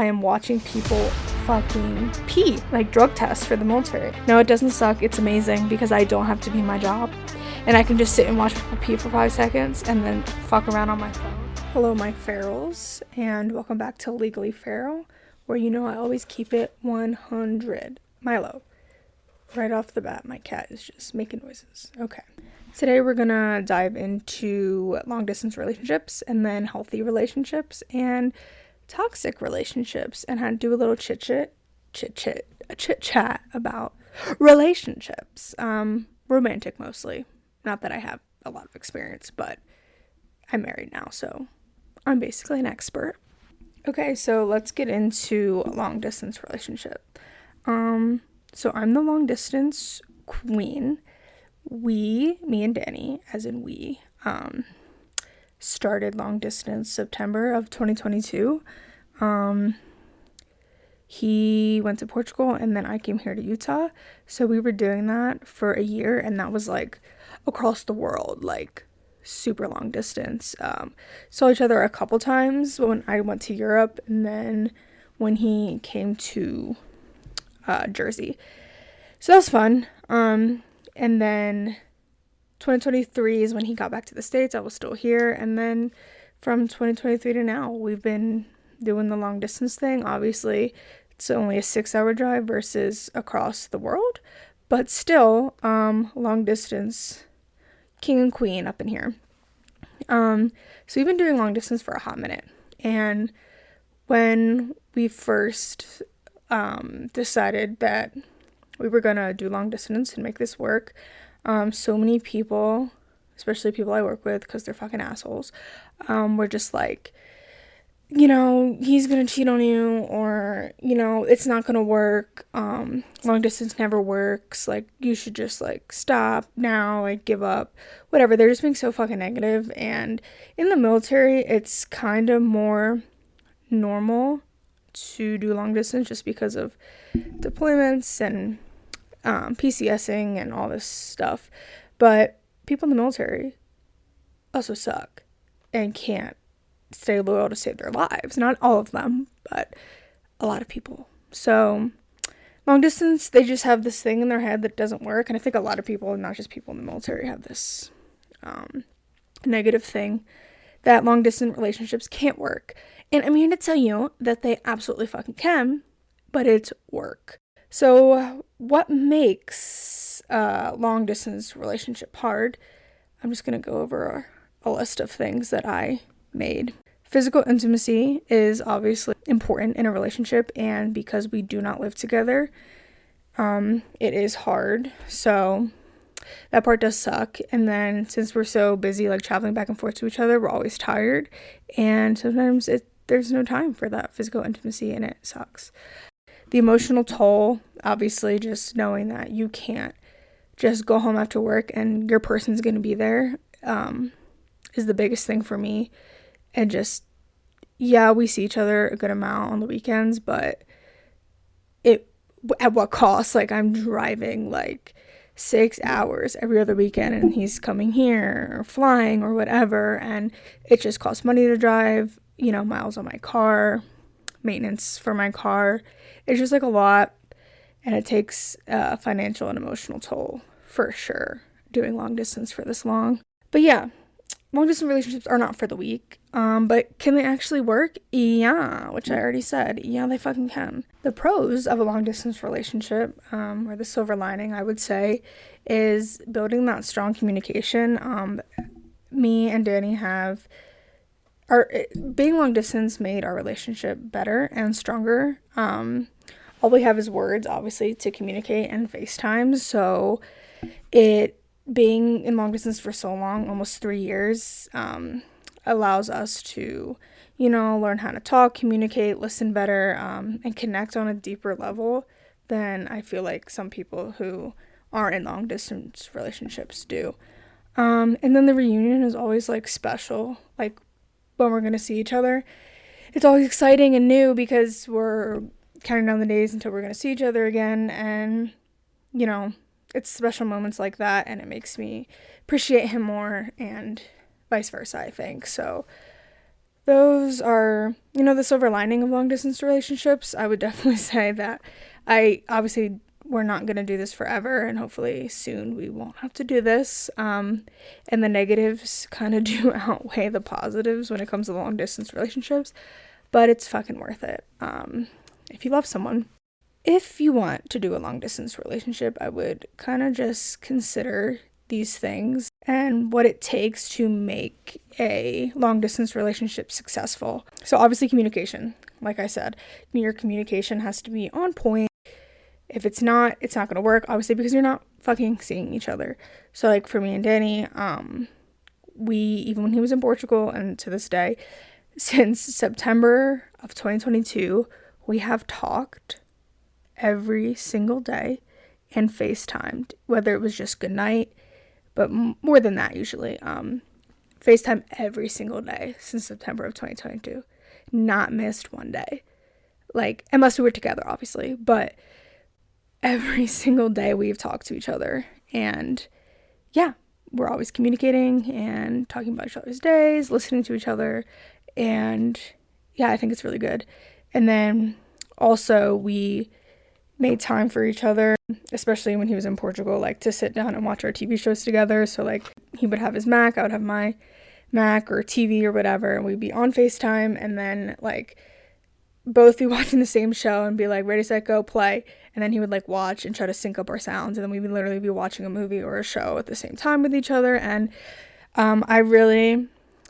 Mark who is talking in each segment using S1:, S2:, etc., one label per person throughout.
S1: I am watching people fucking pee, like drug tests for the military. No, it doesn't suck. It's amazing because I don't have to be my job. And I can just sit and watch people pee for 5 seconds and then fuck around on my phone. Hello, my ferals, and welcome back to Legally Feral, where you know I always keep it 100. Milo. Right off the bat, my cat is just making noises. Okay. Today we're gonna dive into long distance relationships and then healthy relationships and toxic relationships and how to do a little chit chat about relationships. Romantic mostly. Not that I have a lot of experience, but I'm married now, so I'm basically an expert. Okay, so let's get into a long distance relationship. So I'm the long distance queen. Me and Danny, as in we, started long distance September of 2022. He went to Portugal and then I came here to Utah. So we were doing that for a year, and that was like across the world, like super long distance. Saw each other a couple times when I went to Europe and then when he came to Jersey. So that was fun. And then 2023 is when he got back to the States. I was still here. And then from 2023 to now, we've been doing the long distance thing. Obviously, it's only a 6-hour drive versus across the world. But still, long distance, king and queen up in here. So we've been doing long distance for a hot minute. And when we first decided that we were gonna do long distance and make this work, so many people, especially people I work with because they're fucking assholes, were just like, you know, he's gonna cheat on you, or, you know, it's not gonna work, long distance never works, like, you should just, like, stop now, like, give up, whatever. They're just being so fucking negative. And in the military, it's kind of more normal to do long distance just because of deployments and PCSing and all this stuff. But people in the military also suck and can't stay loyal to save their lives. Not all of them, but a lot of people. So long distance, they just have this thing in their head that doesn't work. And I think a lot of people, not just people in the military, have this negative thing that long distance relationships can't work. And I'm here to tell you that they absolutely fucking can, but it's work. So what makes a long distance relationship hard? I'm just going to go over a list of things that I made. Physical intimacy is obviously important in a relationship, and because we do not live together, it is hard. So that part does suck. And then since we're so busy, like, traveling back and forth to each other, we're always tired, and sometimes there's no time for that physical intimacy, and it sucks. The emotional toll, obviously, just knowing that you can't just go home after work and your person's going to be there, is the biggest thing for me. And just, yeah, we see each other a good amount on the weekends, but at what cost? Like, I'm driving like 6 hours every other weekend, and he's coming here or flying or whatever, and it just costs money to drive, you know, miles on my car, maintenance for my car. It's just like a lot, and it takes a financial and emotional toll for sure doing long distance for this long. But yeah, long distance relationships are not for the weak. But can they actually work? Yeah, which I already said. Yeah, they fucking can. The pros of a long distance relationship, or the silver lining, I would say, is building that strong communication. Me and Danny being long distance made our relationship better and stronger. All we have is words, obviously, to communicate, and FaceTime. So being in long distance for so long, almost 3 years, allows us to, you know, learn how to talk, communicate, listen better, and connect on a deeper level than I feel like some people who aren't in long distance relationships do. And then the reunion is always, like, special, like, when we're gonna see each other. It's always exciting and new because we're counting down the days until we're gonna see each other again, and, you know, it's special moments like that, and it makes me appreciate him more, and vice versa, I think. So those are, the silver lining of long distance relationships. I would definitely say that we're not going to do this forever, and hopefully soon we won't have to do this. And the negatives kind of do outweigh the positives when it comes to long distance relationships, but it's fucking worth it. If you love someone. If you want to do a long distance relationship, I would kind of just consider these things and what it takes to make a long distance relationship successful. So obviously communication, like I said, your communication has to be on point. If it's not going to work, obviously, because you're not fucking seeing each other. So like for me and Danny, even when he was in Portugal and to this day, since September of 2022, we have talked every single day and FaceTimed, whether it was just good night, but more than that usually. FaceTime every single day since September of 2022. Not missed one day. Like, unless we were together, obviously, but every single day we've talked to each other. And yeah, we're always communicating and talking about each other's days, listening to each other. And yeah, I think it's really good. And then also we made time for each other, especially when he was in Portugal, like to sit down and watch our TV shows together. So like he would have his Mac, I would have my Mac or TV or whatever, and we'd be on FaceTime, and then like both be watching the same show and be like, ready, set, go, play. And then he would like watch and try to sync up our sounds, and then we would literally be watching a movie or a show at the same time with each other. And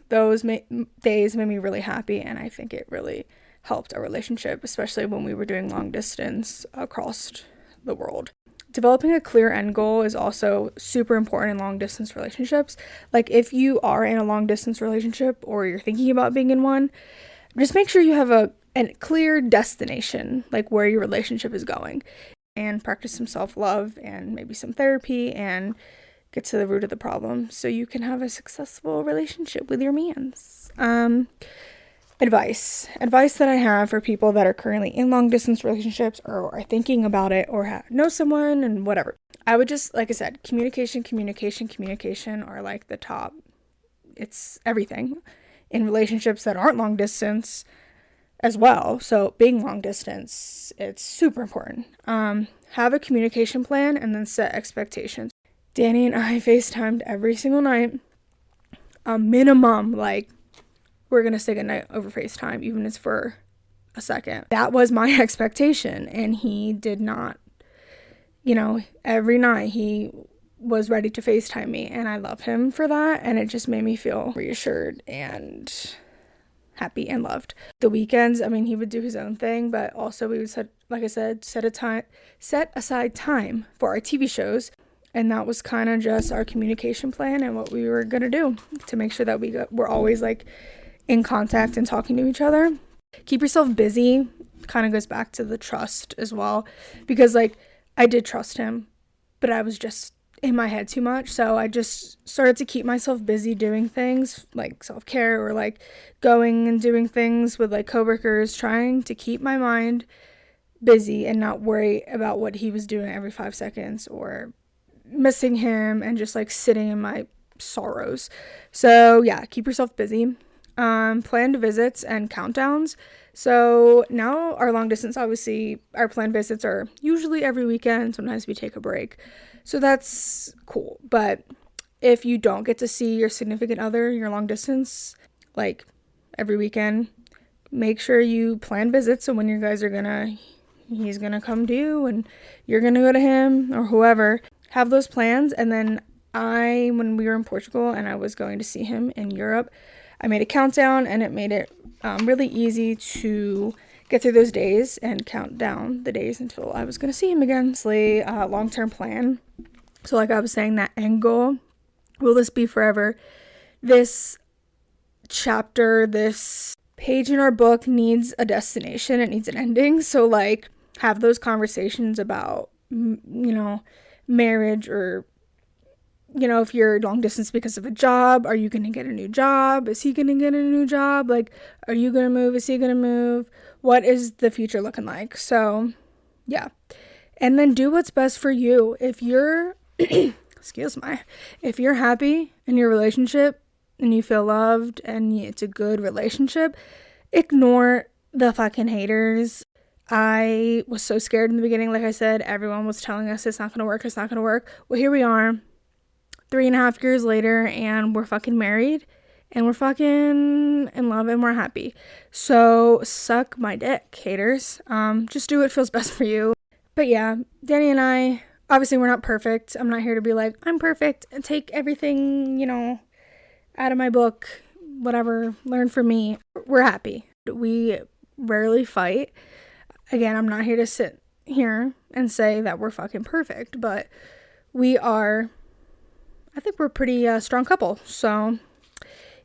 S1: those days made me really happy, and I think it really helped our relationship, especially when we were doing long distance across the world. Developing a clear end goal is also super important in long distance relationships. Like if you are in a long distance relationship or you're thinking about being in one, just make sure you have a clear destination, like where your relationship is going, and practice some self-love and maybe some therapy and get to the root of the problem so you can have a successful relationship with your mans. Advice that I have for people that are currently in long distance relationships or are thinking about it or know someone and whatever. I would just, like I said, communication are like the top. It's everything in relationships that aren't long distance as well. So being long distance, it's super important. Have a communication plan and then set expectations. Danny and I FaceTimed every single night. A minimum, like, we're going to say goodnight over FaceTime, even if it's for a second. That was my expectation, and he did not, every night he was ready to FaceTime me, and I love him for that, and it just made me feel reassured and happy and loved. The weekends, he would do his own thing, but also we would set aside time for our TV shows, and that was kind of just our communication plan and what we were going to do to make sure that we're always like in contact and talking to each other. Keep yourself busy kind of goes back to the trust as well, because like I did trust him, but I was just in my head too much. So I just started to keep myself busy doing things like self-care or like going and doing things with like coworkers, trying to keep my mind busy and not worry about what he was doing every 5 seconds or missing him and just like sitting in my sorrows. So yeah, keep yourself busy. Planned visits and countdowns. So now our long distance, obviously our planned visits are usually every weekend. Sometimes we take a break. So that's cool. But if you don't get to see your significant other, your long distance, like every weekend, make sure you plan visits. So when you guys he's gonna come to you and you're gonna go to him or whoever, have those plans. And then when we were in Portugal and I was going to see him in Europe, I made a countdown, and it made it really easy to get through those days and count down the days until I was going to see him again. It's a long-term plan. So like I was saying, that end goal, will this be forever? This chapter, this page in our book needs a destination. It needs an ending. So like have those conversations about, marriage or if you're long distance because of a job, are you going to get a new job? Is he going to get a new job? Like, are you going to move? Is he going to move? What is the future looking like? So, yeah. And then do what's best for you. If you're, if you're happy in your relationship, and you feel loved and it's a good relationship, ignore the fucking haters. I was so scared in the beginning. Like I said, everyone was telling us it's not gonna work, it's not gonna work. Well, here we are 3.5 years later, and we're fucking married, and we're fucking in love, and we're happy. So suck my dick, haters. Just do what feels best for you. But yeah, Danny and I, obviously we're not perfect. I'm not here to be like, I'm perfect and take everything, out of my book, whatever, learn from me. We're happy. We rarely fight. Again, I'm not here to sit here and say that we're fucking perfect, but we are, I think we're a pretty strong couple. So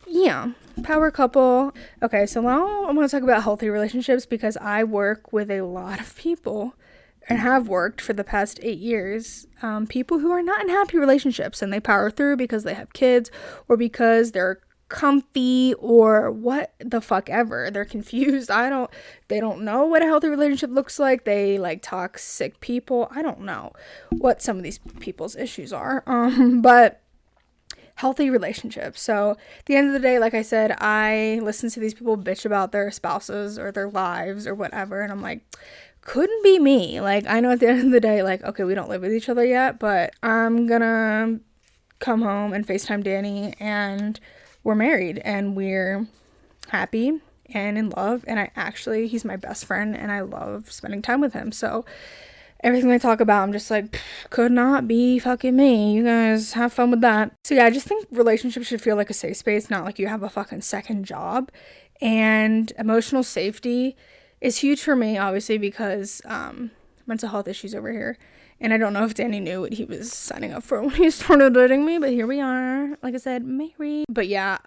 S1: yeah, power couple. Okay, so now I want to talk about healthy relationships, because I work with a lot of people and have worked for the past 8 years, people who are not in happy relationships, and they power through because they have kids or because they're comfy or what the fuck ever. They're confused. They don't know what a healthy relationship looks like. They like toxic people. I don't know what some of these people's issues are. But healthy relationships. So at the end of the day, like I said, I listen to these people bitch about their spouses or their lives or whatever, and I'm like, couldn't be me. Like, I know at the end of the day, like, okay, we don't live with each other yet, but I'm gonna come home and FaceTime Danny, and we're married and we're happy and in love, and he's my best friend and I love spending time with him. So everything they talk about, I'm just like, could not be fucking me. You guys have fun with that. So yeah, I just think relationships should feel like a safe space, not like you have a fucking second job. And emotional safety is huge for me, obviously, because mental health issues over here. And I don't know if Danny knew what he was signing up for when he started dating me, but here we are. Like I said, married. But yeah,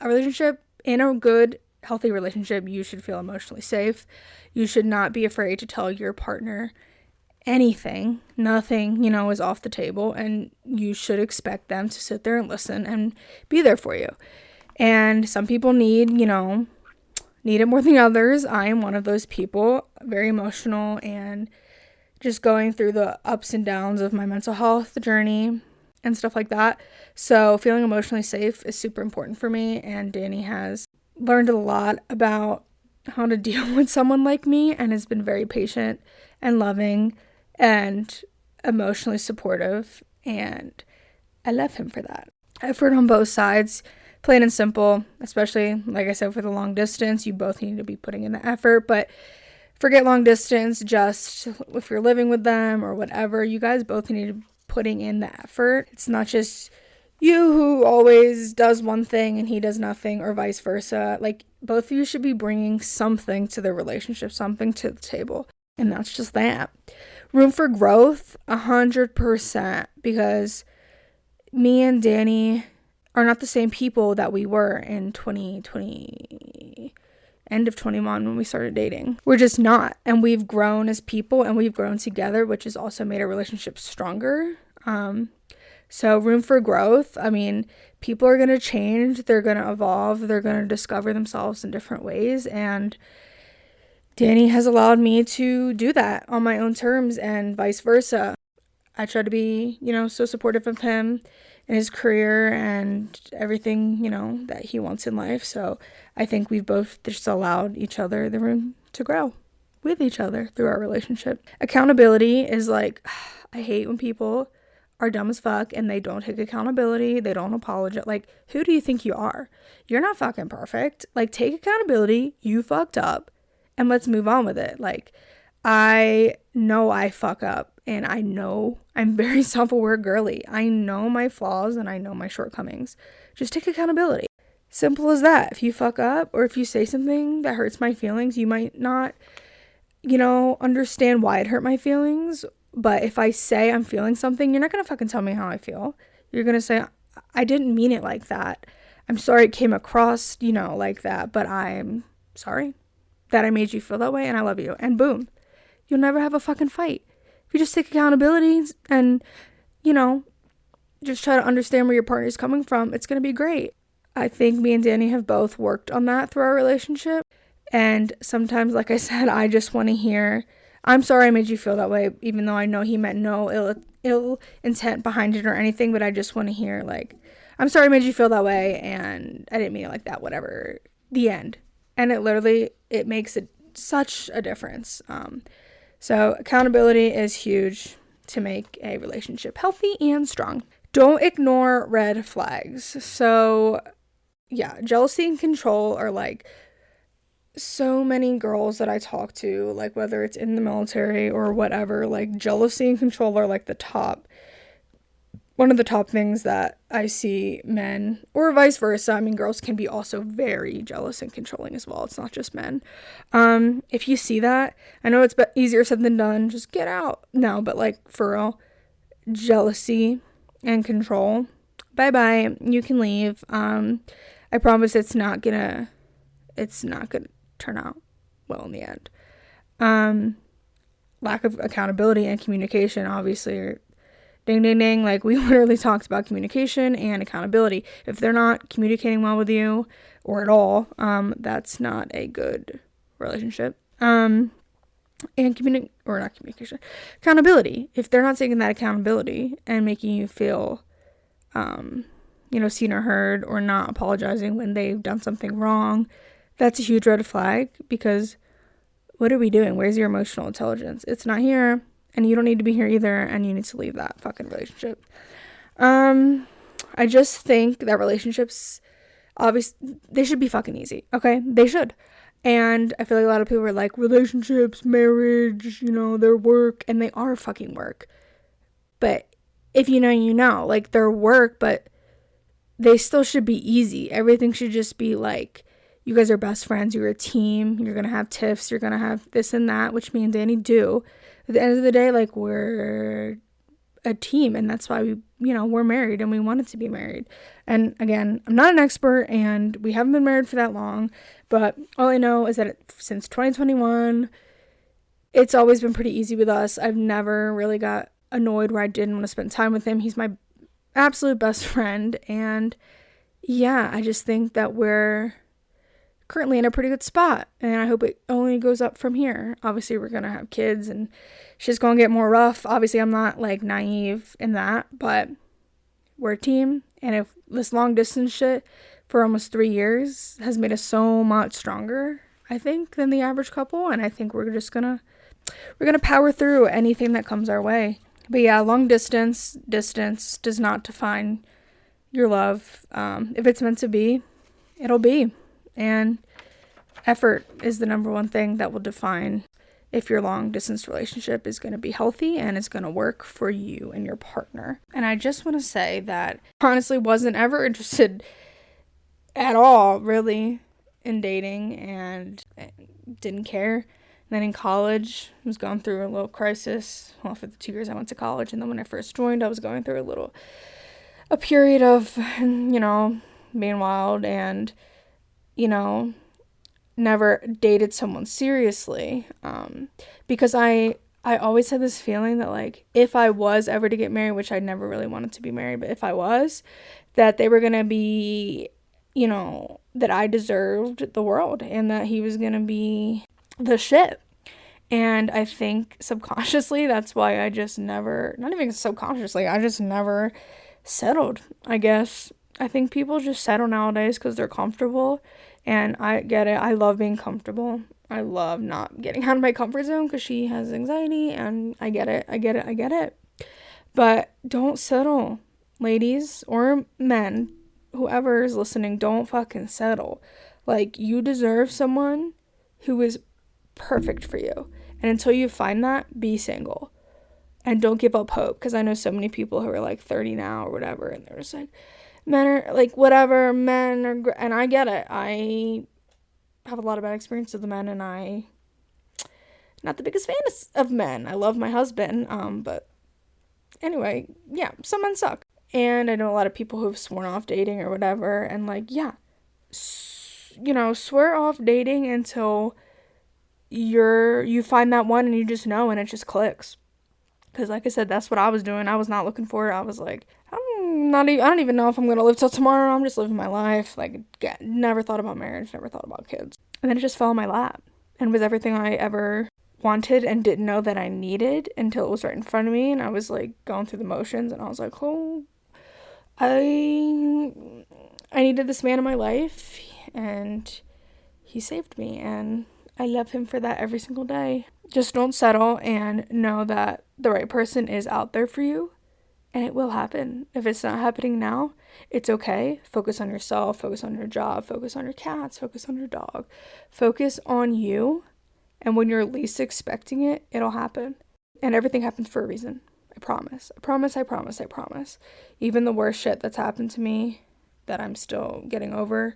S1: in a good, healthy relationship, you should feel emotionally safe. You should not be afraid to tell your partner anything. Nothing, is off the table, and you should expect them to sit there and listen and be there for you. And some people need it more than others. I am one of those people, very emotional and just going through the ups and downs of my mental health journey and stuff like that. So feeling emotionally safe is super important for me, and Danny has learned a lot about how to deal with someone like me and has been very patient and loving and emotionally supportive, and I love him for that. Effort on both sides, plain and simple, especially, like I said, for the long distance, you both need to be putting in the effort. But forget long distance, just if you're living with them or whatever, you guys both need to be putting in the effort. It's not just you who always does one thing and he does nothing, or vice versa. Like, both of you should be bringing something to the relationship, something to the table, and that's just that. Room for growth, 100%, because me and Danny are not the same people that we were in 2020, end of 21 when we started dating. We're just not. And we've grown as people, and we've grown together, which has also made our relationship stronger. So room for growth. I mean, people are going to change. They're going to evolve. They're going to discover themselves in different ways. And Danny has allowed me to do that on my own terms, and vice versa. I try to be, so supportive of him in his career and everything, that he wants in life. So I think we've both just allowed each other the room to grow with each other through our relationship. Accountability is like, I hate when people are dumb as fuck and they don't take accountability. They don't apologize. Like, who do you think you are? You're not fucking perfect. Like, take accountability. You fucked up, and let's move on with it. Like, I know I fuck up, and I know I'm very self-aware girly. I know my flaws and I know my shortcomings. Just take accountability. Simple as that. If you fuck up, or if you say something that hurts my feelings, you might not, understand why it hurt my feelings. But if I say I'm feeling something, you're not going to fucking tell me how I feel. You're going to say, I didn't mean it like that. I'm sorry it came across, like that, but I'm sorry that I made you feel that way, and I love you. And boom, you'll never have a fucking fight. If you just take accountability and, just try to understand where your partner's coming from, it's going to be great. I think me and Danny have both worked on that through our relationship. And sometimes, like I said, I just want to hear, I'm sorry I made you feel that way, even though I know he meant no ill intent behind it or anything, but I just want to hear, like, I'm sorry I made you feel that way, and I didn't mean it like that, whatever. The end. And it makes such a difference. So accountability is huge to make a relationship healthy and strong. Don't ignore red flags. So yeah, jealousy and control are like, so many girls that I talk to, like whether it's in the military or whatever, like jealousy and control are like one of the top things that I see men, or vice versa. I mean, girls can be also very jealous and controlling as well. It's not just men. If you see that, I know it's easier said than done. Just get out. No, but like for real, jealousy and control. Bye-bye. You can leave. I promise it's not gonna turn out well in the end. Lack of accountability and communication, obviously, are ding, ding, ding. Like, we literally talked about communication and accountability. If they're not communicating well with you or at all, that's not a good relationship. And not communication, accountability. If they're not taking that accountability and making you feel, seen or heard, or not apologizing when they've done something wrong, that's a huge red flag, because what are we doing? Where's your emotional intelligence? It's not here, and you don't need to be here either, and you need to leave that fucking relationship. I just think that relationships, obviously, they should be fucking easy, okay? They should. And I feel like a lot of people are like, relationships, marriage, they're work, and they are fucking work. But if you know, like, they're work, but they still should be easy. Everything should just be like, you guys are best friends, you're a team, you're gonna have tiffs, you're gonna have this and that, which me and Danny do. At the end of the day, like, we're a team, and that's why we're married, and we wanted to be married. And again, I'm not an expert, and we haven't been married for that long, but all I know is that since 2021, it's always been pretty easy with us. I've never really got annoyed where I didn't want to spend time with him. He's my absolute best friend, and yeah, I just think that we're currently in a pretty good spot, and I hope it only goes up from here. Obviously, we're gonna have kids, and shit's gonna get more rough. Obviously, I'm not like naive in that, but we're a team, and if this long distance shit for almost 3 years has made us so much stronger, I think, than the average couple, and I think we're gonna power through anything that comes our way. But yeah, long distance does not define your love. If it's meant to be, it'll be. And effort is the number one thing that will define if your long distance relationship is going to be healthy and it's going to work for you and your partner. And I just want to say that I honestly wasn't ever interested at all, really, in dating, and didn't care. And then in college, I was going through a little crisis. Well, for the 2 years I went to college, and then when I first joined, I was going through a period of, being wild, and never dated someone seriously, because I always had this feeling that, like, if I was ever to get married, which I never really wanted to be married, but if I was, that they were gonna be, that I deserved the world, and that he was gonna be the shit. And I think subconsciously, that's why I just never, not even subconsciously, I just never settled, I guess. I think people just settle nowadays because they're comfortable, and I get it. I love being comfortable. I love not getting out of my comfort zone because she has anxiety, and I get it. But don't settle, ladies or men, whoever is listening, don't fucking settle. Like, you deserve someone who is perfect for you, and until you find that, be single. And don't give up hope, because I know so many people who are like 30 now or whatever, and they're just like, men are like, whatever, men are and I get it. I have a lot of bad experience with the men, and I not the biggest fan of men. I love my husband, but anyway, yeah, some men suck. And I know a lot of people who've sworn off dating or whatever, and like, yeah, swear off dating until you find that one, and you just know, and it just clicks. Because like I said, that's what I was doing. I was not looking for it. I was like, I don't even know if I'm going to live till tomorrow. I'm just living my life. Like, never thought about marriage, never thought about kids. And then it just fell in my lap, and was everything I ever wanted and didn't know that I needed until it was right in front of me, and I was like going through the motions, and I was like, oh, I needed this man in my life, and he saved me, and I love him for that every single day. Just don't settle, and know that the right person is out there for you, and it will happen. If it's not happening now, it's okay. Focus on yourself, focus on your job, focus on your cats, focus on your dog. Focus on you, and when you're least expecting it, it'll happen. And everything happens for a reason. I promise. I promise, I promise, I promise. Even the worst shit that's happened to me that I'm still getting over,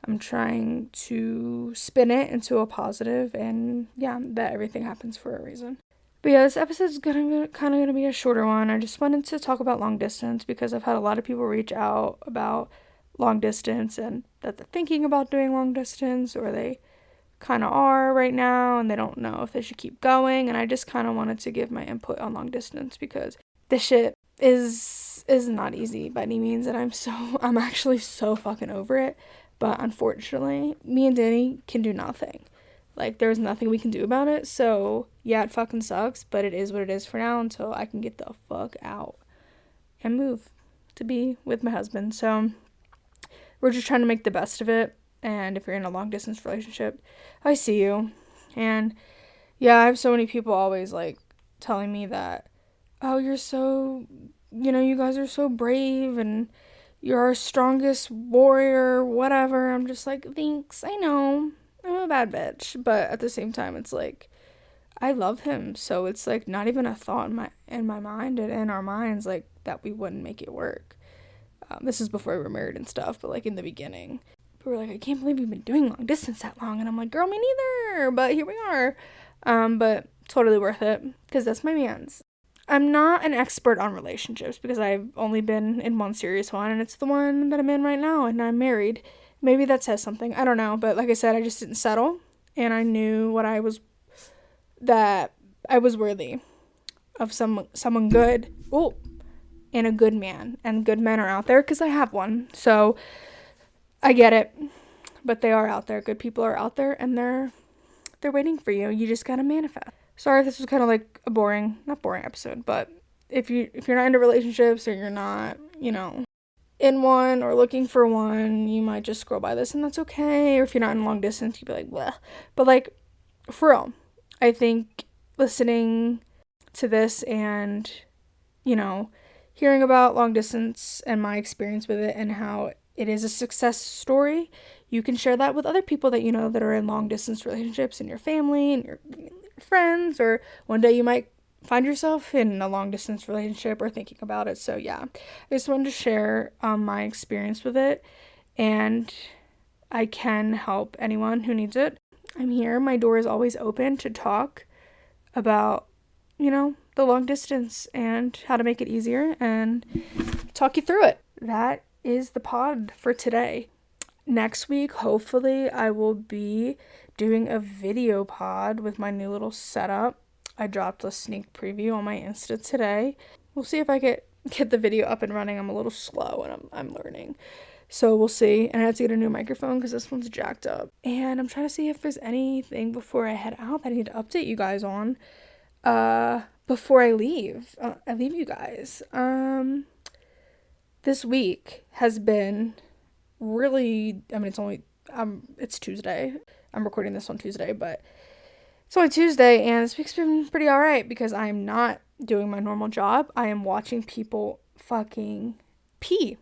S1: I'm trying to spin it into a positive, and yeah, that everything happens for a reason. But yeah, this episode's gonna be a shorter one. I just wanted to talk about long distance because I've had a lot of people reach out about long distance and that they're thinking about doing long distance, or they kind of are right now and they don't know if they should keep going. And I just kind of wanted to give my input on long distance because this shit is not easy by any means, and I'm actually so fucking over it. But unfortunately, me and Danny can do nothing. Like, there's nothing we can do about it. So, yeah, it fucking sucks, but it is what it is for now until I can get the fuck out and move to be with my husband. So, we're just trying to make the best of it. And if you're in a long distance relationship, I see you. And yeah, I have so many people always like telling me that, oh, you're so, you guys are so brave and you're our strongest warrior, whatever. I'm just like, thanks, I know. I'm a bad bitch. But at the same time, it's like, I love him. So it's like not even a thought in my mind and in our minds, like, that we wouldn't make it work. This is before we were married and stuff, but like in the beginning. But we're like, I can't believe you've been doing long distance that long. And I'm like, girl, me neither. But here we are. But totally worth it because that's my man's. I'm not an expert on relationships because I've only been in one serious one, and it's the one that I'm in right now, and I'm married. Maybe that says something. I don't know. But like I said, I just didn't settle, and I knew that I was worthy of someone good. Oh, and a good man. And good men are out there because I have one. So I get it. But they are out there. Good people are out there, and they're waiting for you. You just gotta manifest. Sorry if this was kind of like a not boring episode, but if you're not into relationships, or you're not, in one or looking for one, you might just scroll by this, and that's okay. Or if you're not in long distance, you'd be like, bleh. But like, for real, I think listening to this and, hearing about long distance and my experience with it and how it is a success story, you can share that with other people that that are in long distance relationships, in your family and your friends, or one day you might find yourself in a long distance relationship or thinking about it. So yeah, I just wanted to share my experience with it, and I can help anyone who needs it. I'm here. My door is always open to talk about, the long distance and how to make it easier and talk you through it. That is the pod for today. Next week, hopefully, I will be doing a video pod with my new little setup. I dropped a sneak preview on my Insta today. We'll see if I get the video up and running. I'm a little slow and I'm learning. So we'll see. And I have to get a new microphone because this one's jacked up. And I'm trying to see if there's anything before I head out that I need to update you guys on. Before I leave. I leave you guys. This week has been really, it's Tuesday. I'm recording this on Tuesday, but it's only Tuesday, and this week's been pretty alright because I'm not doing my normal job. I am watching people fucking pee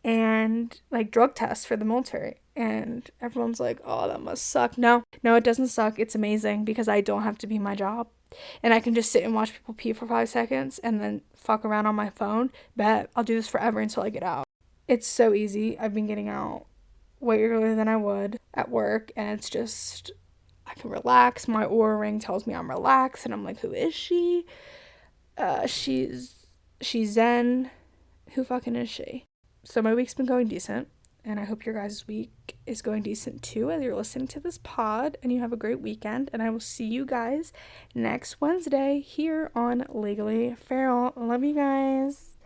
S1: and like drug tests for the military, and everyone's like, oh, that must suck. No, it doesn't suck. It's amazing because I don't have to be my job, and I can just sit and watch people pee for 5 seconds and then fuck around on my phone. Bet I'll do this forever until I get out. It's so easy. I've been getting out way earlier than I would at work, and it's just, I can relax. My Oura ring tells me I'm relaxed, and I'm like, who is she? She's Zen. Who fucking is she? So my week's been going decent, and I hope your guys' week is going decent too as you're listening to this pod, and you have a great weekend, and I will see you guys next Wednesday here on Legally Feral. Love you guys.